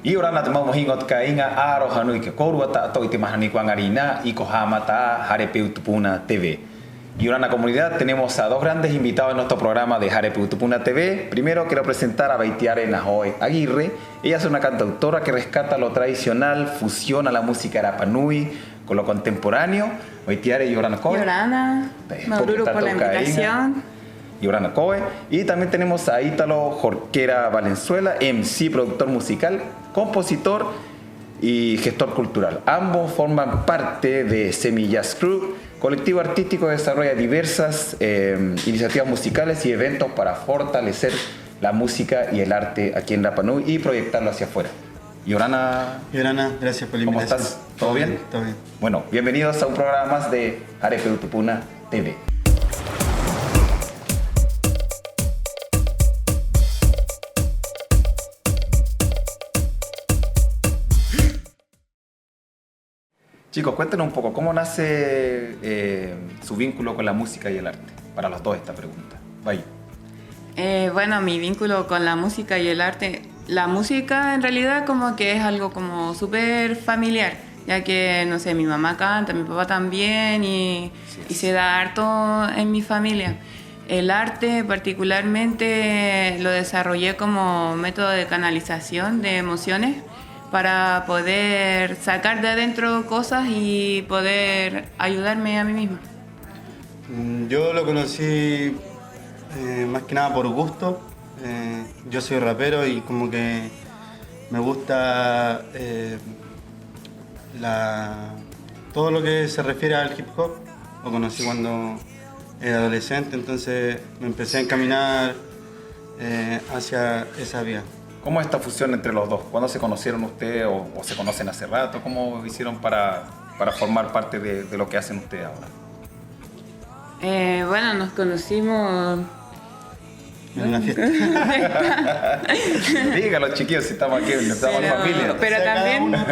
I ora na te mau hingot ka inga aroha nui ke korua tātou I te mahani kuangarina I Kohama ta Harepe Utupuna TV. Y ahora en la comunidad tenemos a dos grandes invitados en nuestro programa de Harepe Utupuna TV. Primero quiero presentar a Baitiare Nahoe Aguirre. Ella es una cantautora que rescata lo tradicional, fusiona la música Rapa Nui con lo contemporáneo. Baitiare Yorana Koe. Yorana, Maururu por la invitación. Yorana Koe. Y también tenemos a Ítalo Jorquera Valenzuela, MC, productor musical, compositor y gestor cultural. Ambos forman parte de Semillas Crew, colectivo artístico que desarrolla diversas iniciativas musicales y eventos para fortalecer la música y el arte aquí en Rapa Nui y proyectarlo hacia afuera. Yorana, gracias por la ¿cómo invitación. estás? ¿Todo bien? Todo bien. Bueno, bienvenidos a un programa más de Harepe Utupuna TV. Chicos, cuéntenos un poco, ¿cómo nace su vínculo con la música y el arte? Para los dos esta pregunta. Bye. Bueno, mi vínculo con la música y el arte, la música en realidad como que es algo como súper familiar, ya que, no sé, mi mamá canta, mi papá también y se da harto en mi familia. El arte particularmente lo desarrollé como método de canalización de emociones, para poder sacar de adentro cosas y poder ayudarme a mí misma. Yo lo conocí más que nada por gusto. Yo soy rapero y como que me gusta todo lo que se refiere al hip hop. Lo conocí cuando era adolescente, entonces me empecé a encaminar hacia esa vía. ¿Cómo es esta fusión entre los dos? ¿Cuándo se conocieron ustedes o se conocen hace rato? ¿Cómo hicieron para formar parte de lo que hacen ustedes ahora? Bueno, nos conocimos en una fiesta. Dígalo, chiquillos, si estamos aquí, estamos en familia. Pero o sea, también... cada uno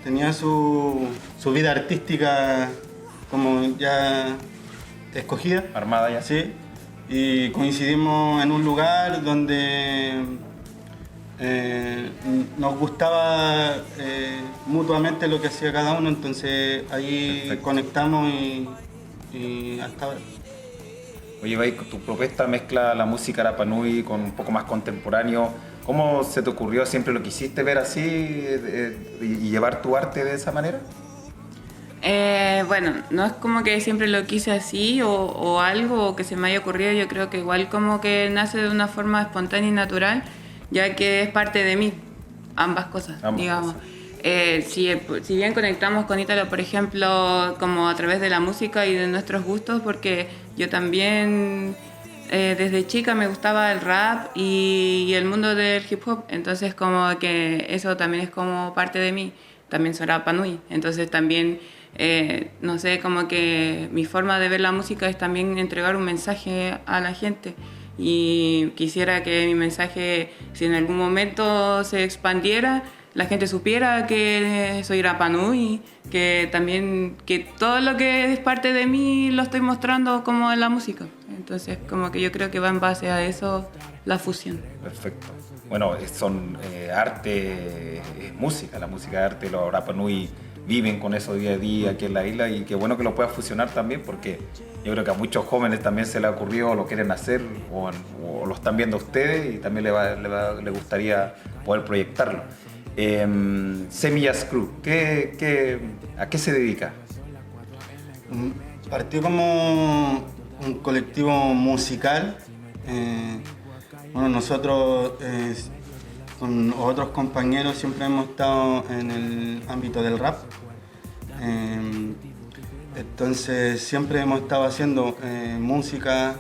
tenía su vida artística como ya escogida. Armada ya. Sí. Y coincidimos en un lugar donde nos gustaba mutuamente lo que hacía cada uno, entonces ahí Perfecto. Conectamos y hasta ahora. Oye, Bay, tu propuesta mezcla la música Rapa Nui con un poco más contemporáneo. ¿Cómo se te ocurrió? ¿Siempre lo quisiste ver así y llevar tu arte de esa manera? Bueno, no es como que siempre lo quise así o algo que se me haya ocurrido. Yo creo que igual como que nace de una forma espontánea y natural, ya que es parte de mí, ambas cosas, digamos. Si bien conectamos con Ítalo, por ejemplo, como a través de la música y de nuestros gustos, porque yo también desde chica me gustaba el rap y el mundo del hip hop, entonces como que eso también es como parte de mí. También soy Rapa Nui, entonces también... no sé, como que mi forma de ver la música es también entregar un mensaje a la gente y quisiera que mi mensaje, si en algún momento se expandiera, la gente supiera que soy Rapa Nui, que también que todo lo que es parte de mí lo estoy mostrando como en la música. Entonces como que yo creo que va en base a eso la fusión. Perfecto. Bueno, son arte, es música, la música es arte, los Rapa Nui viven con eso día a día aquí en la isla y qué bueno que lo puedas fusionar también porque yo creo que a muchos jóvenes también se les ha ocurrido, lo quieren hacer o lo están viendo ustedes y también les gustaría poder proyectarlo. Semillas Crew, ¿a qué se dedica? Partió como un colectivo musical. Bueno, nosotros con otros compañeros siempre hemos estado en el ámbito del rap. Entonces siempre hemos estado haciendo música,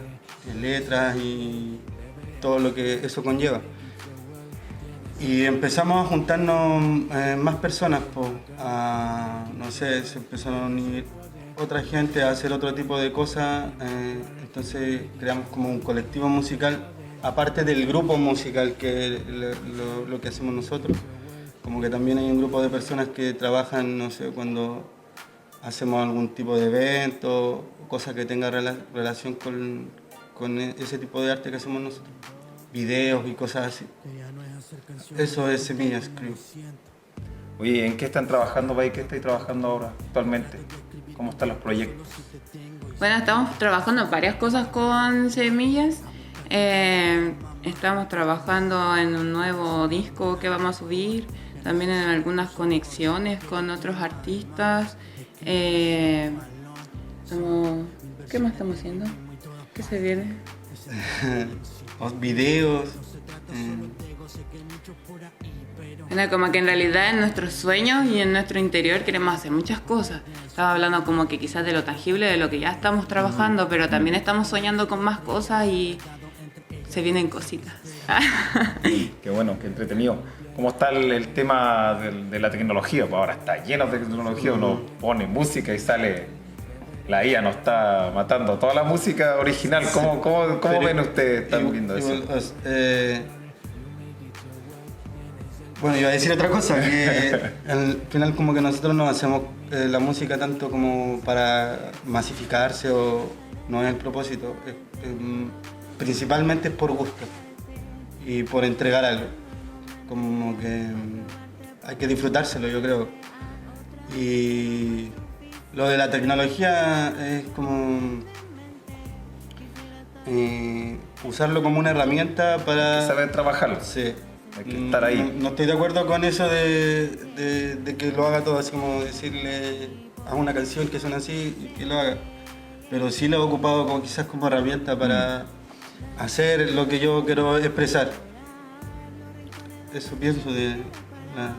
letras y todo lo que eso conlleva. Y empezamos a juntarnos más personas, no sé, se empezaron a unir otra gente a hacer otro tipo de cosas, entonces creamos como un colectivo musical, aparte del grupo musical que lo que hacemos nosotros, como que también hay un grupo de personas que trabajan, no sé, cuando hacemos algún tipo de evento, cosas que tengan relación con ese tipo de arte que hacemos nosotros. videos y cosas así. Eso es Semillas Crew. Oye, ¿en qué están trabajando, Bai? ¿Qué estáis trabajando ahora, actualmente? ¿Cómo están los proyectos? Bueno, estamos trabajando en varias cosas con Semillas. Estamos trabajando en un nuevo disco que vamos a subir, también en algunas conexiones con otros artistas. ¿Qué más estamos haciendo? ¿Qué se viene? Los videos. Bueno, como que en realidad en nuestros sueños y en nuestro interior queremos hacer muchas cosas. Estaba hablando como que quizás de lo tangible, de lo que ya estamos trabajando, pero también estamos soñando con más cosas y se vienen cositas. Qué bueno, qué entretenido. ¿Cómo está el tema de la tecnología? Pues ahora está lleno de tecnología, uno pone música y sale... La IA nos está matando toda la música original. ¿Cómo ven ustedes? ¿Están viendo eso? Bueno, iba a decir otra cosa, que al final como que nosotros no hacemos la música tanto como para masificarse o no es el propósito. Principalmente es por gusto y por entregar algo. Como que hay que disfrutárselo, yo creo. Y lo de la tecnología es como usarlo como una herramienta para... Hay que saber trabajarlo. Sí. Hay que estar ahí. No estoy de acuerdo con eso de que lo haga todo, así como decirle a una canción que suena así y que lo haga. Pero sí lo he ocupado como quizás como herramienta para hacer lo que yo quiero expresar. Eso pienso de la...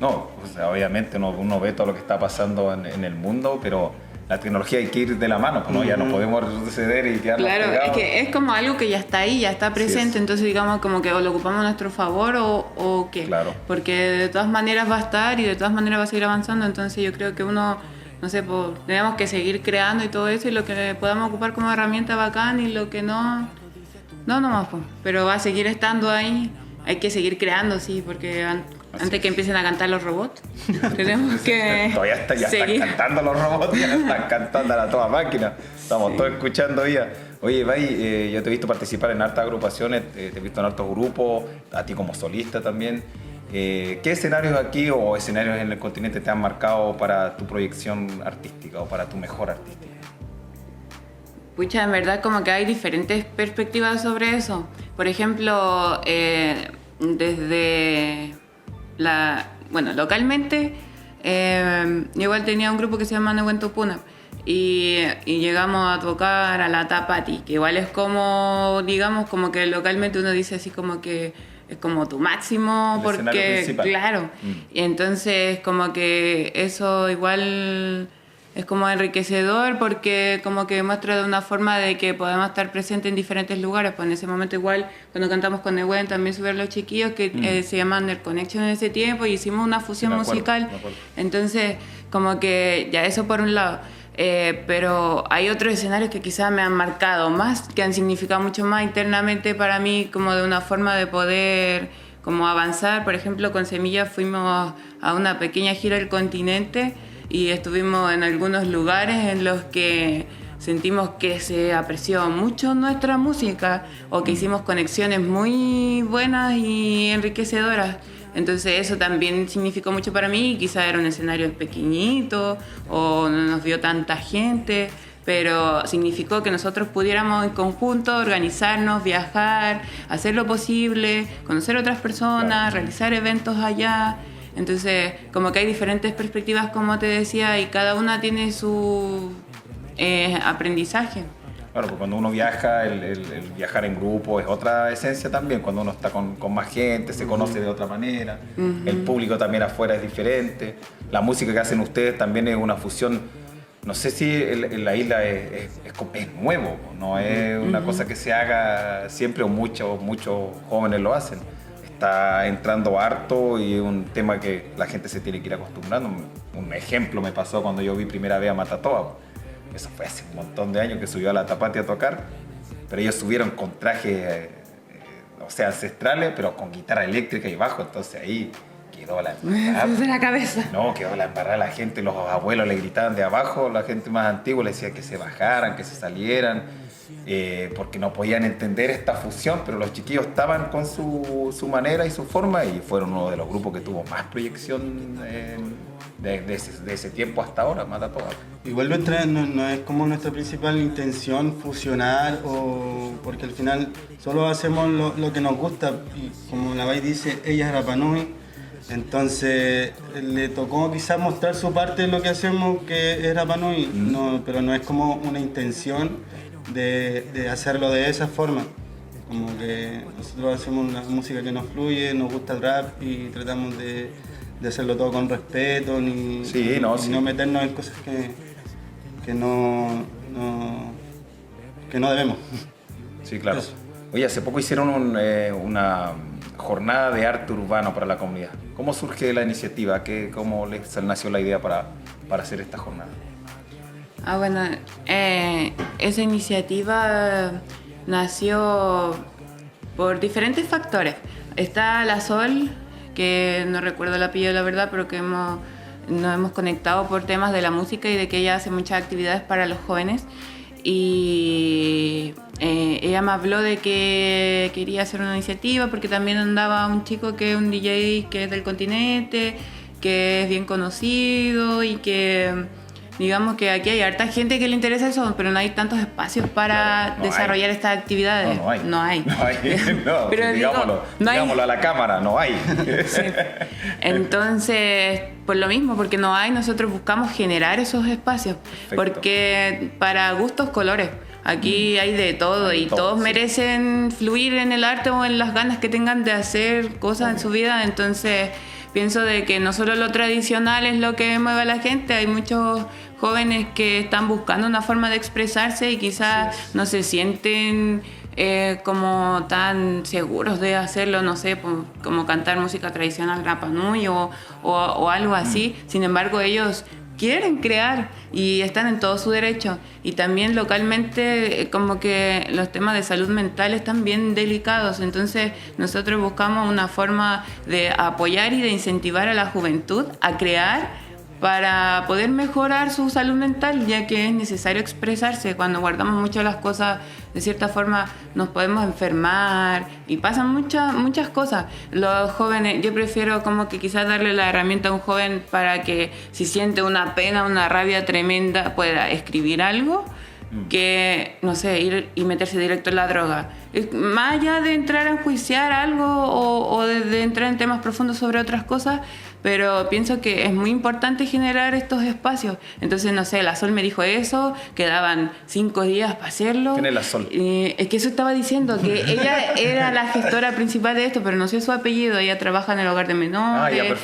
No, o sea, obviamente uno ve todo lo que está pasando en el mundo, pero la tecnología hay que ir de la mano, ¿no? Ya no podemos retroceder y quedarnos Claro, pegados. es que es como algo que ya está ahí, ya está presente, entonces digamos como que o lo ocupamos a nuestro favor o qué. Claro. Porque de todas maneras va a estar y de todas maneras va a seguir avanzando, entonces yo creo que uno, no sé, pues, tenemos que seguir creando y todo eso, y lo que podamos ocupar como herramienta bacán y lo que no nomás, pues. Pero va a seguir estando ahí, hay que seguir creando, sí, porque antes que empiecen a cantar los robots, tenemos que Todavía seguir. están cantando los robots, ya están cantando a toda máquina. Estamos todos escuchando ya. Oye, Bai, yo te he visto participar en hartas agrupaciones, te he visto en hartos grupos, a ti como solista también. ¿Qué escenarios aquí o escenarios en el continente te han marcado para tu proyección artística o para tu mejor artística? Pucha, en verdad como que hay diferentes perspectivas sobre eso. Por ejemplo, desde localmente, igual tenía un grupo que se llama Nehuentopuna y llegamos a tocar a la Tapati, que igual es como, digamos, como que localmente uno dice así como que es como tu máximo, El escenario porque, principal. claro, y entonces como que eso igual... Es como enriquecedor porque como que muestra de una forma de que podemos estar presentes en diferentes lugares. Pues en ese momento igual, cuando cantamos con Nehuen, también subieron los chiquillos que se llaman The Connection en ese tiempo y hicimos una fusión musical. Entonces, como que ya eso por un lado. Pero hay otros escenarios que quizás me han marcado más, que han significado mucho más internamente para mí, como de una forma de poder como avanzar. Por ejemplo, con Semillas fuimos a una pequeña gira del continente y estuvimos en algunos lugares en los que sentimos que se apreció mucho nuestra música o que hicimos conexiones muy buenas y enriquecedoras. Entonces eso también significó mucho para mí. Quizá era un escenario pequeñito o no nos vio tanta gente, pero significó que nosotros pudiéramos en conjunto organizarnos, viajar, hacer lo posible, conocer otras personas, realizar eventos allá. Entonces, como que hay diferentes perspectivas, como te decía, y cada una tiene su aprendizaje. Claro, porque cuando uno viaja, el viajar en grupo es otra esencia también, cuando uno está con más gente, se conoce de otra manera, el público también afuera es diferente, la música que hacen ustedes también es una fusión, no sé si en la isla es nuevo, no es una cosa que se haga siempre o muchos jóvenes lo hacen. Está entrando harto y es un tema que la gente se tiene que ir acostumbrando. Un ejemplo me pasó cuando yo vi primera vez a Matatoa. Eso fue hace un montón de años que subió a la Tapati a tocar, pero ellos subieron con trajes, ancestrales, pero con guitarra eléctrica y bajo, entonces ahí quedó la embarrada. De la cabeza. No, quedó la embarrada, la gente, los abuelos le gritaban de abajo, la gente más antigua le decía que se bajaran, que se salieran, porque no podían entender esta fusión, pero los chiquillos estaban con su manera y su forma y fueron uno de los grupos que tuvo más proyección de ese tiempo hasta ahora, Matatoa. Igual no es como nuestra principal intención fusionar, porque al final solo hacemos lo que nos gusta y como la Bai dice, ella es Rapa Nui, entonces le tocó quizás mostrar su parte de lo que hacemos que es Rapa Nui, pero no es como una intención de hacerlo de esa forma. Como que nosotros hacemos una música que nos fluye, nos gusta el rap y tratamos de hacerlo todo con respeto, no meternos en cosas que no debemos. Sí, claro. Eso. Oye, hace poco hicieron una jornada de arte urbano para la comunidad. ¿Cómo surge la iniciativa? ¿Cómo les nació la idea para hacer esta jornada? Bueno, esa iniciativa nació por diferentes factores. Está la Sol, que no recuerdo el apellido la verdad, pero que nos hemos conectado por temas de la música y de que ella hace muchas actividades para los jóvenes. Y ella me habló de que quería hacer una iniciativa porque también andaba un chico que es un DJ que es del continente, que es bien conocido y que digamos que aquí hay harta gente que le interesa eso, pero no hay tantos espacios para desarrollar estas actividades. No hay. Pero digámoslo a la cámara, no hay. Sí. Entonces, por lo mismo, porque no hay, nosotros buscamos generar esos espacios. Perfecto. Porque para gustos, colores. Aquí hay de todo y todos merecen fluir en el arte o en las ganas que tengan de hacer cosas en su vida. Entonces, pienso de que no solo lo tradicional es lo que mueve a la gente, hay muchos jóvenes que están buscando una forma de expresarse y quizás no se sienten como tan seguros de hacerlo, no sé, como cantar música tradicional Rapa Nui o algo así. Sin embargo, ellos quieren crear y están en todo su derecho. Y también localmente como que los temas de salud mental están bien delicados, entonces nosotros buscamos una forma de apoyar y de incentivar a la juventud a crear para poder mejorar su salud mental, ya que es necesario expresarse. Cuando guardamos mucho las cosas, de cierta forma nos podemos enfermar y pasan muchas cosas. Los jóvenes, yo prefiero como que quizás darle la herramienta a un joven para que si siente una pena, una rabia tremenda, pueda escribir algo, que, no sé, ir y meterse directo en la droga. Más allá de entrar a enjuiciar algo o de entrar en temas profundos sobre otras cosas, pero pienso que es muy importante generar estos espacios. Entonces, no sé, la Sol me dijo eso, quedaban 5 días para hacerlo. ¿Quién es la Sol? Es que eso estaba diciendo, que ella era la gestora principal de esto, pero no sé su apellido. Ella trabaja en el hogar de menores,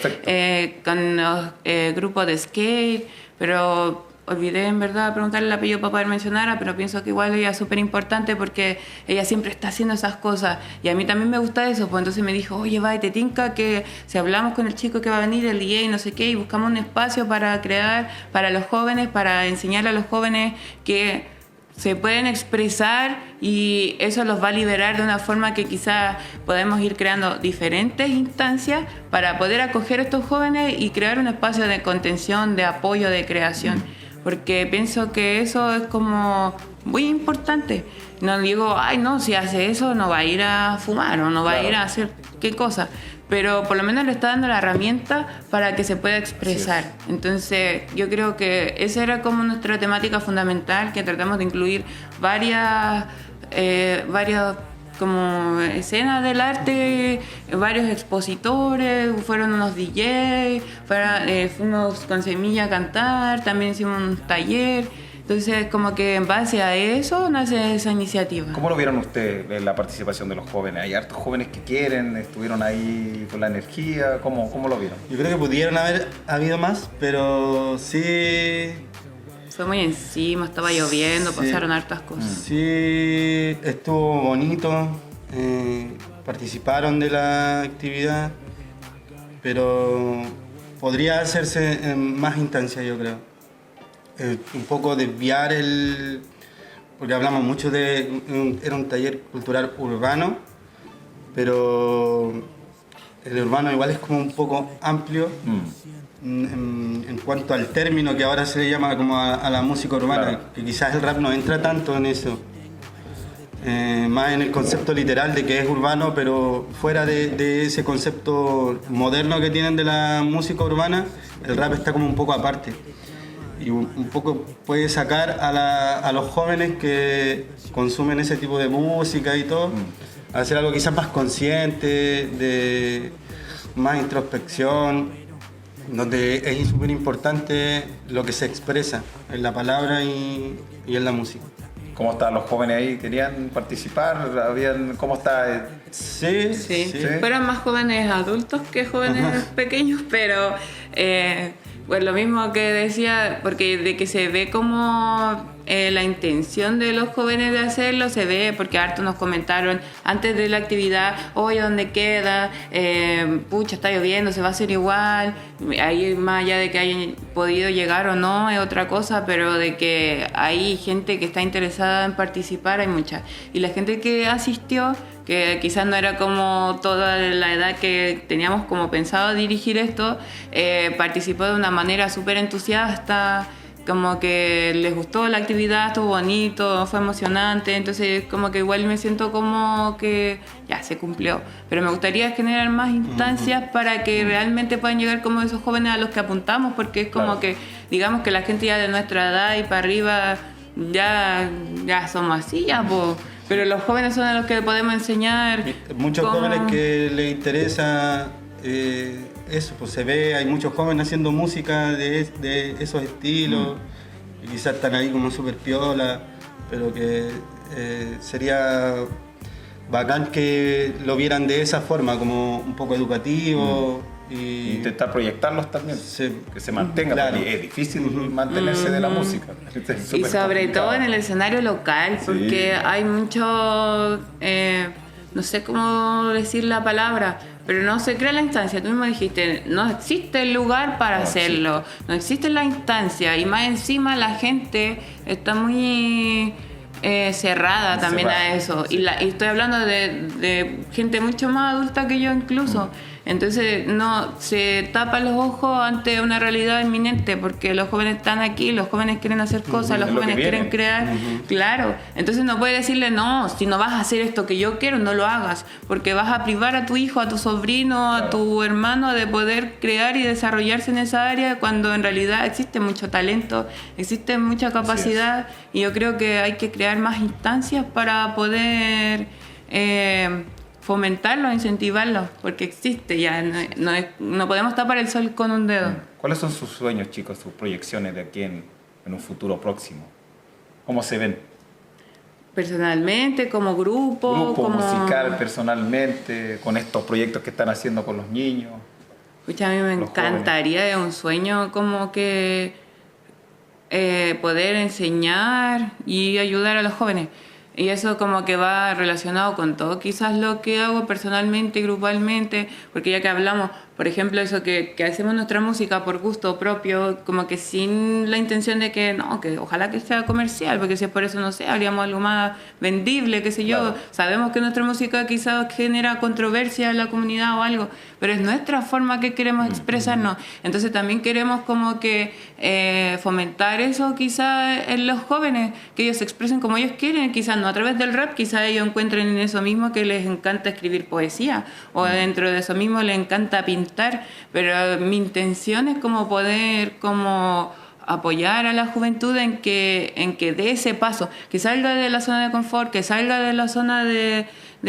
con los grupos de skate, pero olvidé en verdad preguntarle el apellido para poder mencionarla, pero pienso que igual ella es súper importante porque ella siempre está haciendo esas cosas y a mí también me gusta eso. Pues entonces me dijo, oye, va, te tinca que si hablamos con el chico que va a venir, el DJ, no sé qué, y buscamos un espacio para crear para los jóvenes, para enseñarle a los jóvenes que se pueden expresar y eso los va a liberar de una forma que quizás podemos ir creando diferentes instancias para poder acoger a estos jóvenes y crear un espacio de contención, de apoyo, de creación. Porque pienso que eso es como muy importante. No digo, ay no, si hace eso no va a ir a fumar o no va a ir a hacer qué cosa, pero por lo menos le está dando la herramienta para que se pueda expresar. Sí. Entonces yo creo que esa era como nuestra temática fundamental, que tratamos de incluir varias como escenas del arte, varios expositores, fueron unos DJs, fuimos con Semilla a cantar, también hicimos un taller. Entonces, como que en base a eso nace esa iniciativa. ¿Cómo lo vieron ustedes en la participación de los jóvenes? ¿Hay hartos jóvenes que quieren? ¿Estuvieron ahí con la energía? ¿Cómo lo vieron? Yo creo que pudieron haber habido más, pero sí... Fue muy encima, estaba lloviendo, pasaron hartas cosas. Sí, estuvo bonito, participaron de la actividad, pero podría hacerse en más instancias, yo creo. Un poco desviar porque hablamos mucho era un taller cultural urbano, pero el urbano igual es como un poco amplio. En cuanto al término que ahora se le llama como a la música urbana, claro, que quizás el rap no entra tanto en eso. más en el concepto literal de que es urbano, pero fuera de ese concepto moderno que tienen de la música urbana, el rap está como un poco aparte. Y un poco puede sacar a los jóvenes que consumen ese tipo de música y todo, a hacer algo quizás más consciente, de más introspección, donde es súper importante lo que se expresa en la palabra y en la música. ¿Cómo estaban los jóvenes ahí? ¿Querían participar? ¿Cómo está? Sí. Fueron más jóvenes adultos que jóvenes pequeños, pero pues lo mismo que decía, porque de que se ve como la intención de los jóvenes de hacerlo, se ve, porque harto nos comentaron antes de la actividad, oye, ¿dónde queda? Pucha, está lloviendo, se va a hacer igual. Ahí, más allá de que hayan podido llegar o no, es otra cosa, pero de que hay gente que está interesada en participar, hay mucha. Y la gente que asistió, que quizás no era como toda la edad que teníamos como pensado dirigir esto, participó de una manera súper entusiasta, como que les gustó la actividad, estuvo bonito, fue emocionante, entonces como que igual me siento como que ya se cumplió, pero me gustaría generar más instancias para que realmente puedan llegar como esos jóvenes a los que apuntamos, porque es como que digamos que la gente ya de nuestra edad y para arriba ya somos así, ya pues. Pero los jóvenes son a los que podemos enseñar. Muchos jóvenes que les interesa eso, pues se ve, hay muchos jóvenes haciendo música de esos estilos, y quizás están ahí como súper piola, pero que sería bacán que lo vieran de esa forma, como un poco educativo. Y intentar proyectarlos también, sí, que se mantenga, claro. Porque es difícil mantenerse de la música. Y sobre todo en el escenario local, porque hay mucho, no sé cómo decir la palabra, pero no se crea la instancia. Tú mismo dijiste, no existe el lugar para hacerlo, no existe la instancia, y más encima la gente está muy cerrada también a eso. Y estoy hablando de gente mucho más adulta que yo incluso. Entonces no se tapan los ojos ante una realidad inminente, porque los jóvenes están aquí, los jóvenes quieren hacer cosas, los jóvenes quieren crear, claro. Entonces no puedes decirle, no, si no vas a hacer esto que yo quiero, no lo hagas, porque vas a privar a tu hijo, a tu sobrino, a tu hermano de poder crear y desarrollarse en esa área, cuando en realidad existe mucho talento, existe mucha capacidad, y yo creo que hay que crear más instancias para poder fomentarlo, incentivarlo, porque existe ya, no podemos tapar el sol con un dedo. ¿Cuáles son sus sueños, chicos, sus proyecciones de aquí en un futuro próximo? ¿Cómo se ven? Personalmente, como grupo como musical, personalmente, con estos proyectos que están haciendo con los niños. Escucha, a mí me encantaría, es un sueño como que poder enseñar y ayudar a los jóvenes. Y eso como que va relacionado con todo, quizás lo que hago personalmente y grupalmente, porque ya que hablamos, por ejemplo, eso que hacemos nuestra música por gusto propio, como que sin la intención de que, no, que ojalá que sea comercial, porque si es por eso, no sé, haríamos algo más vendible, qué sé yo. Claro. Sabemos que nuestra música quizás genera controversia en la comunidad o algo, pero es nuestra forma que queremos expresarnos. Entonces también queremos como que fomentar eso quizás en los jóvenes, que ellos se expresen como ellos quieren, quizás no a través del rap, quizás ellos encuentren en eso mismo que les encanta escribir poesía, o dentro de eso mismo les encanta pintar, pero mi intención es como poder como apoyar a la juventud en que dé ese paso, que salga de la zona de confort, que salga de la zona de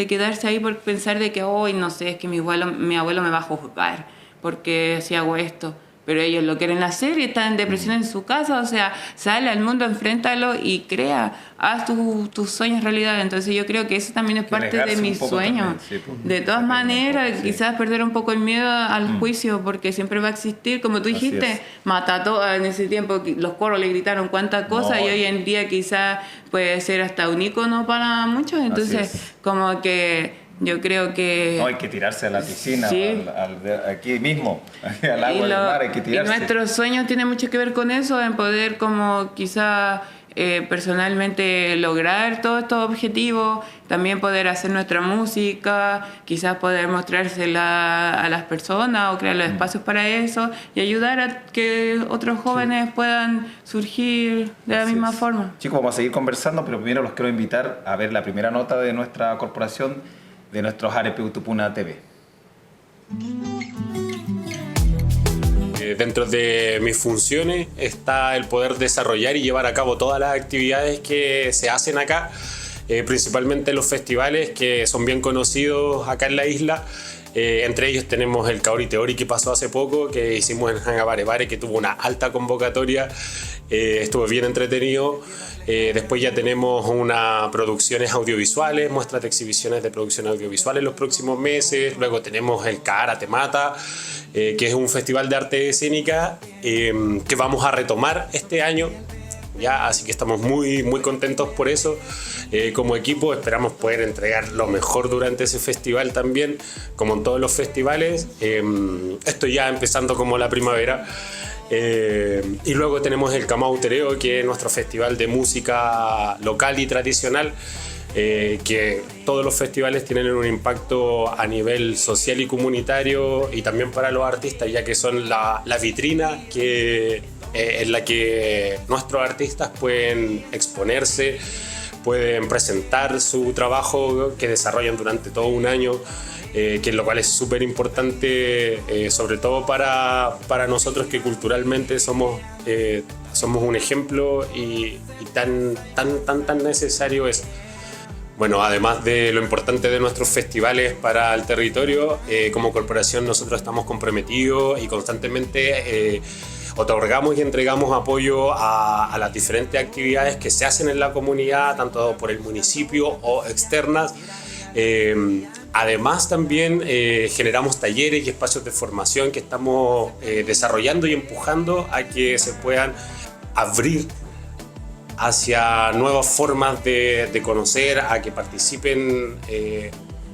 quedarse ahí por pensar de que hoy no sé, es que mi abuelo me va a juzgar porque si hago esto. Pero ellos lo quieren hacer y están en depresión en su casa, o sea, sale al mundo, enfréntalo y crea, haz tus sueños realidad. Entonces yo creo que eso también es parte de mis sueños. Sí, pues, de todas maneras, quizás perder un poco el miedo al juicio, porque siempre va a existir, como tú dijiste, Matató, en ese tiempo los coros le gritaron cuántas cosas, y hoy en día quizás puede ser hasta un ícono para muchos. Entonces, como que yo creo que... No, hay que tirarse a la piscina, aquí mismo, al agua del mar, hay que tirarse. Y nuestros sueños tienen mucho que ver con eso, en poder como quizá personalmente lograr todos estos objetivos, también poder hacer nuestra música, quizás poder mostrársela a las personas o crear los espacios para eso y ayudar a que otros jóvenes puedan surgir de la misma forma. Chicos, vamos a seguir conversando, pero primero los quiero invitar a ver la primera nota de nuestra corporación, de nuestros Arepe Utupuna TV. Dentro de mis funciones está el poder desarrollar y llevar a cabo todas las actividades que se hacen acá, principalmente los festivales que son bien conocidos acá en la isla. Entre ellos tenemos el Kaori Teori que pasó hace poco, que hicimos en Hanga Bare Bare, que tuvo una alta convocatoria, estuvo bien entretenido. Después ya tenemos unas producciones audiovisuales, muestras de exhibiciones de producciones audiovisuales los próximos meses. Luego tenemos el Kaara Te Mata, que es un festival de arte escénica que vamos a retomar este año. Ya, así que estamos muy, muy contentos por eso. Como equipo esperamos poder entregar lo mejor durante ese festival también, como en todos los festivales. Esto ya empezando como la primavera. Y luego tenemos el Kamau Tereo, que es nuestro festival de música local y tradicional, que todos los festivales tienen un impacto a nivel social y comunitario y también para los artistas, ya que son la vitrina en la que nuestros artistas pueden exponerse, pueden presentar su trabajo que desarrollan durante todo un año, lo cual es súper importante, sobre todo para nosotros que culturalmente somos un ejemplo y tan necesario es. Bueno, además de lo importante de nuestros festivales para el territorio, como corporación nosotros estamos comprometidos y constantemente otorgamos y entregamos apoyo a las diferentes actividades que se hacen en la comunidad, tanto por el municipio o externas. Además también generamos talleres y espacios de formación que estamos desarrollando y empujando a que se puedan abrir hacia nuevas formas de conocer, a que participen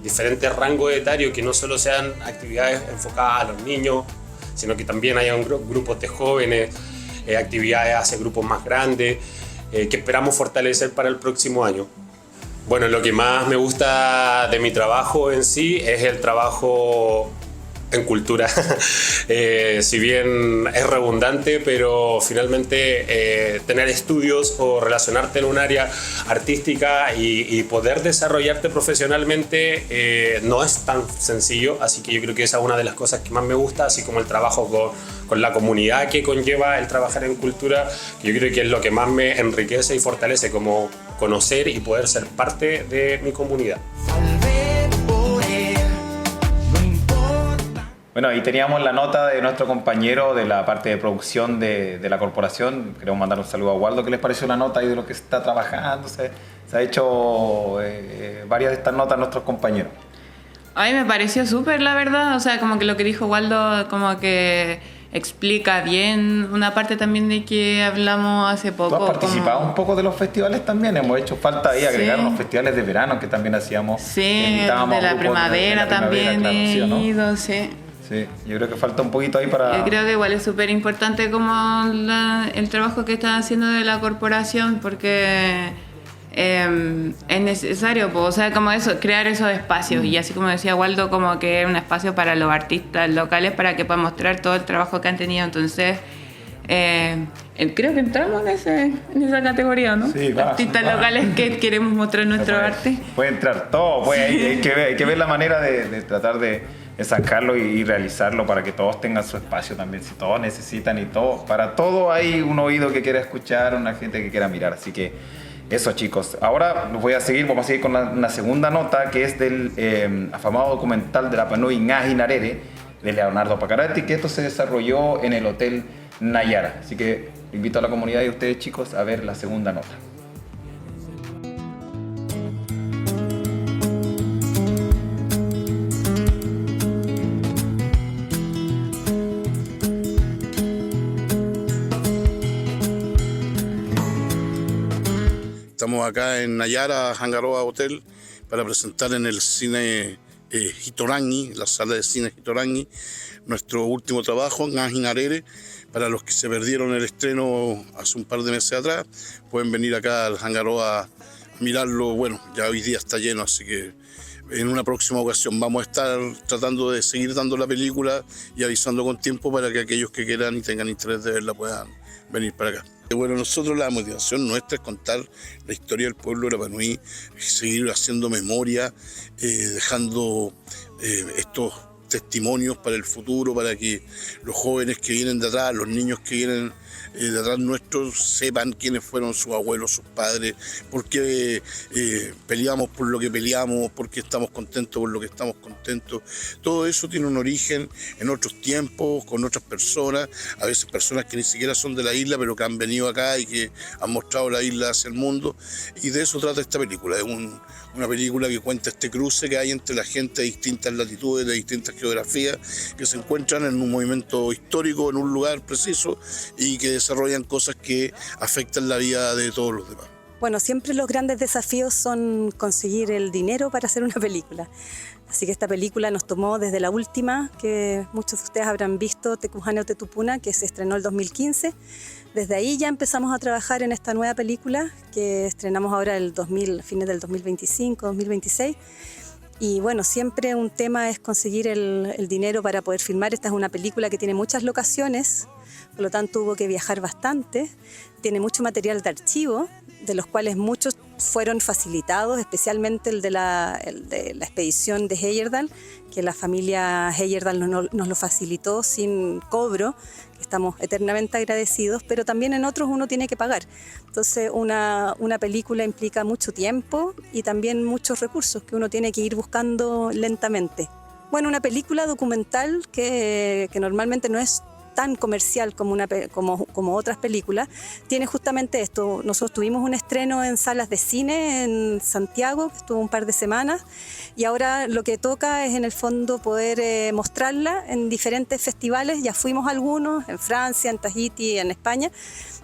diferentes rangos etarios, que no solo sean actividades enfocadas a los niños, sino que también haya grupos de jóvenes, actividades hacia grupos más grandes, que esperamos fortalecer para el próximo año. Bueno, lo que más me gusta de mi trabajo en sí es el trabajo en cultura. Si bien es redundante, pero finalmente tener estudios o relacionarte en un área artística y poder desarrollarte profesionalmente no es tan sencillo, así que yo creo que esa es una de las cosas que más me gusta, así como el trabajo con la comunidad que conlleva el trabajar en cultura, que yo creo que es lo que más me enriquece y fortalece, como conocer y poder ser parte de mi comunidad. Bueno, ahí teníamos la nota de nuestro compañero de la parte de producción de la corporación. Queremos mandar un saludo a Waldo. ¿Qué les pareció la nota y de lo que se está trabajando? Se ha hecho varias de estas notas a nuestros compañeros. A mí me pareció súper, la verdad. O sea, como que lo que dijo Waldo, como que explica bien una parte también de que hablamos hace poco. ¿Tú has participado un poco de los festivales también? Hemos hecho falta ahí agregar unos festivales de verano que también hacíamos. Sí, de la primavera también claro, he ido, sí. Sí, yo creo que falta un poquito ahí para... Yo creo que igual es súper importante como el trabajo que están haciendo de la corporación, porque es necesario, o sea, como eso, crear esos espacios. Y así como decía Waldo, como que es un espacio para los artistas locales para que puedan mostrar todo el trabajo que han tenido. Entonces, creo que entramos en esa categoría, ¿no? Sí, artistas locales que queremos mostrar nuestro arte. Puede entrar todo, hay que ver la manera de tratar de sacarlo y realizarlo para que todos tengan su espacio también, si todos necesitan y todo, para todo hay un oído que quiera escuchar, una gente que quiera mirar, así que eso, chicos. Ahora vamos a seguir con una segunda nota que es del afamado documental de Rapa Nui Ngahi Narere de Leonardo Pacarati, que esto se desarrolló en el Hotel Nayara, así que invito a la comunidad y a ustedes, chicos, a ver la segunda nota. Estamos acá en Nayara, Hangaroa Hotel, para presentar en el cine Hitorangi, la sala de cine Hitorangi, nuestro último trabajo, Ngahi Narere. Para los que se perdieron el estreno hace un par de meses atrás, pueden venir acá al Hangaroa a mirarlo. Bueno, ya hoy día está lleno, así que en una próxima ocasión vamos a estar tratando de seguir dando la película y avisando con tiempo para que aquellos que quieran y tengan interés de verla puedan venir para acá. Bueno, nosotros la motivación nuestra es contar la historia del pueblo de Rapa Nui, seguir haciendo memoria, dejando estos testimonios para el futuro, para que los jóvenes que vienen de atrás, los niños que vienen de atrás nuestros, sepan quiénes fueron sus abuelos, sus padres, por qué peleamos por lo que peleamos, por qué estamos contentos por lo que estamos contentos. Todo eso tiene un origen en otros tiempos, con otras personas, a veces personas que ni siquiera son de la isla, pero que han venido acá y que han mostrado la isla hacia el mundo. Y de eso trata esta película. Es una película que cuenta este cruce que hay entre la gente de distintas latitudes, de distintas geografías, que se encuentran en un movimiento histórico, en un lugar preciso, y que desarrollan cosas que afectan la vida de todos los demás. Bueno, siempre los grandes desafíos son conseguir el dinero para hacer una película. Así que esta película nos tomó desde la última, que muchos de ustedes habrán visto, Tecujane o Tetupuna, que se estrenó el 2015. Desde ahí ya empezamos a trabajar en esta nueva película, que estrenamos ahora fines del 2025, 2026. Y bueno, siempre un tema es conseguir el dinero para poder filmar. Esta es una película que tiene muchas locaciones, por lo tanto hubo que viajar bastante. Tiene mucho material de archivo, de los cuales muchos fueron facilitados, especialmente el de la expedición de Heyerdahl, que la familia Heyerdahl nos lo facilitó sin cobro, que estamos eternamente agradecidos, pero también en otros uno tiene que pagar. Entonces una película implica mucho tiempo y también muchos recursos que uno tiene que ir buscando lentamente. Bueno, una película documental que normalmente no es tan comercial como otras películas, tiene justamente esto. Nosotros tuvimos un estreno en salas de cine en Santiago, que estuvo un par de semanas, y ahora lo que toca es en el fondo poder mostrarla en diferentes festivales. Ya fuimos a algunos, en Francia, en Tahití, en España,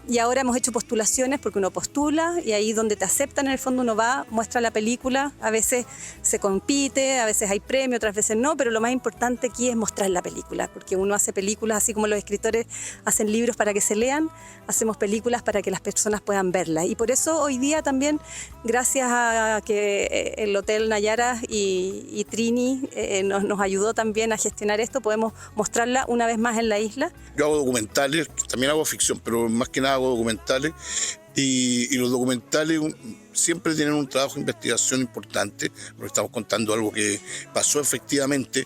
y ahora hemos hecho postulaciones porque uno postula y ahí donde te aceptan en el fondo uno va, muestra la película, a veces se compite, a veces hay premio, otras veces no, pero lo más importante aquí es mostrar la película, porque uno hace películas así como los escritores hacen libros para que se lean, hacemos películas para que las personas puedan verlas. Y por eso hoy día también, gracias a que el Hotel Nayara y Trini nos ayudó también a gestionar esto, podemos mostrarla una vez más en la isla. Yo hago documentales, también hago ficción, pero más que nada hago documentales, y los documentales siempre tienen un trabajo de investigación importante, porque estamos contando algo que pasó efectivamente,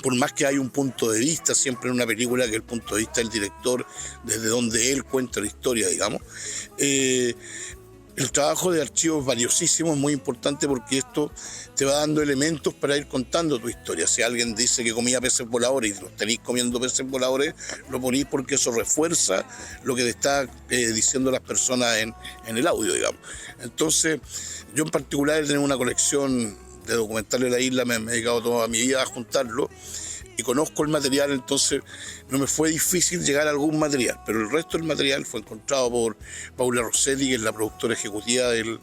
por más que hay un punto de vista siempre en una película, que es el punto de vista del director, desde donde él cuenta la historia, digamos. El trabajo de archivo es valiosísimo, es muy importante porque esto te va dando elementos para ir contando tu historia. Si alguien dice que comía peces voladores y los tenéis comiendo peces voladores, lo ponís porque eso refuerza lo que te está diciendo las personas en el audio, digamos. Entonces, yo en particular he tenido una colección de documentales de la isla, me he dedicado toda mi vida a juntarlo, y conozco el material, entonces no me fue difícil llegar a algún material, pero el resto del material fue encontrado por Paula Rossetti, que es la productora ejecutiva del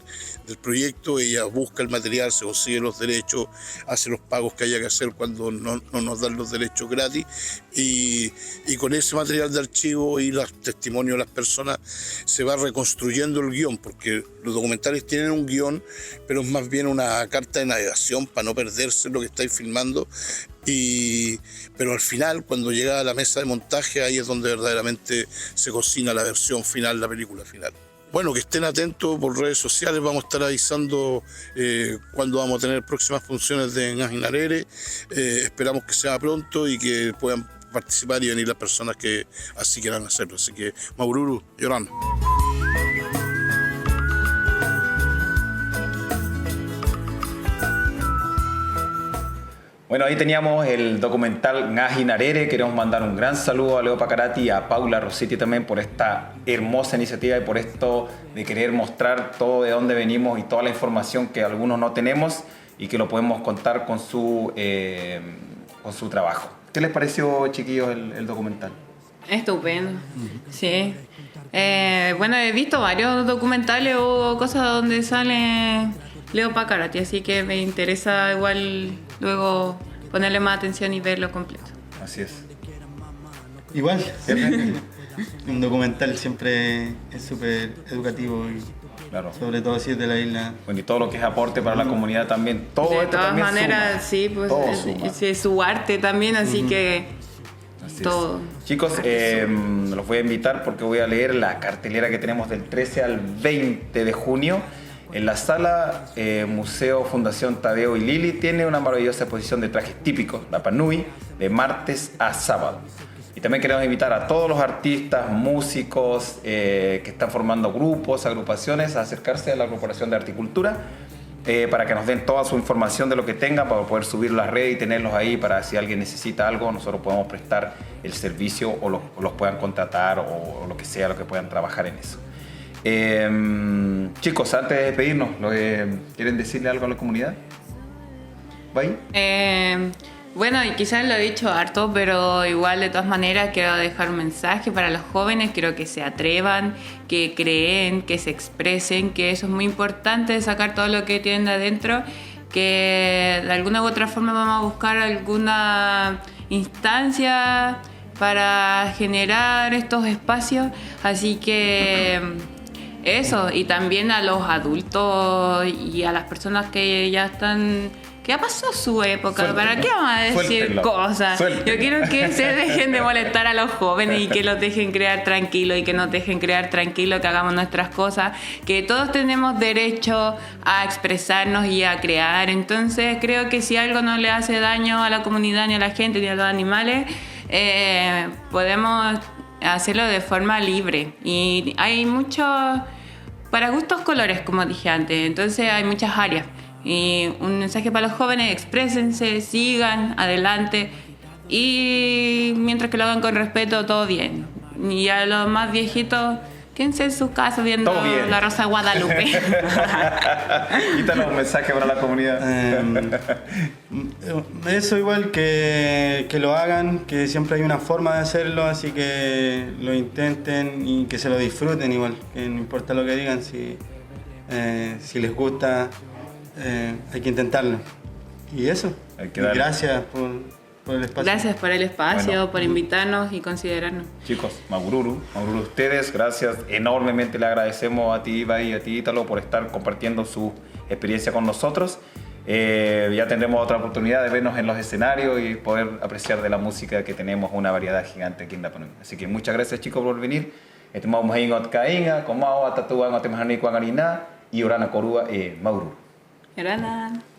proyecto. Ella busca el material, se consigue los derechos, hace los pagos que haya que hacer cuando no nos dan los derechos gratis, y con ese material de archivo y los testimonios de las personas se va reconstruyendo el guión, porque los documentales tienen un guión, pero es más bien una carta de navegación para no perderse lo que estáis filmando. Pero al final, cuando llega a la mesa de montaje, ahí es donde verdaderamente se cocina la versión final, la película final. Bueno, que estén atentos por redes sociales, vamos a estar avisando cuando vamos a tener próximas funciones de Ngahi Narere. Esperamos que sea pronto y que puedan participar y venir las personas que así quieran hacerlo. Así que, Maururu, llorando. Bueno, ahí teníamos el documental Ngahi Narere. Queremos mandar un gran saludo a Leo Pacarati y a Paula Rossetti también por esta hermosa iniciativa y por esto de querer mostrar todo de dónde venimos y toda la información que algunos no tenemos y que lo podemos contar con su trabajo. ¿Qué les pareció, chiquillos, el documental? Estupendo, sí. Bueno, he visto varios documentales o cosas donde sale Leo Pacarati, así que me interesa igual luego ponerle más atención y verlo completo. Así es. Igual, un documental siempre es súper educativo y Claro. sobre todo si es de la isla. Bueno, y todo lo que es aporte para la comunidad también. Todo De esto todas también maneras, suma. sí, pues Todo suma. es su arte también, así que Así todo. es. Chicos, los voy a invitar porque voy a leer la cartelera que tenemos del 13 al 20 de junio. En la sala Museo Fundación Tadeo y Lili tiene una maravillosa exposición de trajes típicos, Rapa Nui, de martes a sábado. Y también queremos invitar a todos los artistas, músicos que están formando grupos, agrupaciones, a acercarse a la Corporación de Articultura para que nos den toda su información de lo que tengan para poder subir las redes y tenerlos ahí para si alguien necesita algo, nosotros podemos prestar el servicio o los puedan contratar o lo que sea, lo que puedan trabajar en eso. Chicos, antes de despedirnos, ¿quieren decirle algo a la comunidad? ¿Bye? Bueno, y quizás lo he dicho harto, pero igual de todas maneras quiero dejar un mensaje para los jóvenes. Quiero que se atrevan, que creen, que se expresen, que eso es muy importante, sacar todo lo que tienen de adentro, que de alguna u otra forma vamos a buscar alguna instancia para generar estos espacios. Así que eso, y también a los adultos y a las personas que ya están... que ya pasó su época, Suéltenlo. ¿para qué vamos a decir Suéltenlo. cosas? Suéltenlo. Yo quiero que se dejen de molestar a los jóvenes y que los dejen crear tranquilo y que nos dejen crear tranquilo, que hagamos nuestras cosas, que todos tenemos derecho a expresarnos y a crear. Entonces creo que si algo no le hace daño a la comunidad, ni a la gente, ni a los animales, podemos hacerlo de forma libre. Y hay muchos, para gustos colores, como dije antes, entonces hay muchas áreas. Y un mensaje para los jóvenes: exprésense, sigan adelante y mientras que lo hagan con respeto, todo bien. Y a los más viejitos, quédense en sus casas viendo La Rosa de Guadalupe. Quítanos un mensaje para la comunidad. Eso igual, que lo hagan, que siempre hay una forma de hacerlo, así que lo intenten y que se lo disfruten igual, que no importa lo que digan, si les gusta, hay que intentarlo. Y eso, Hay que darle. gracias por el espacio. Gracias por el espacio, Bueno. por invitarnos y considerarnos. Chicos, Magururu, ustedes, gracias enormemente, le agradecemos a ti, Ibai, y a ti, Ítalo, por estar compartiendo su experiencia con nosotros. Ya tendremos otra oportunidad de vernos en los escenarios y poder apreciar de la música, que tenemos una variedad gigante aquí en Rapa Nui. Así que muchas gracias, chicos, por venir. Vamos a ir a Cainga, Comao, Atatuan, Otemajani, Cuangarina y Orana Corúa, Magururu. Gracias.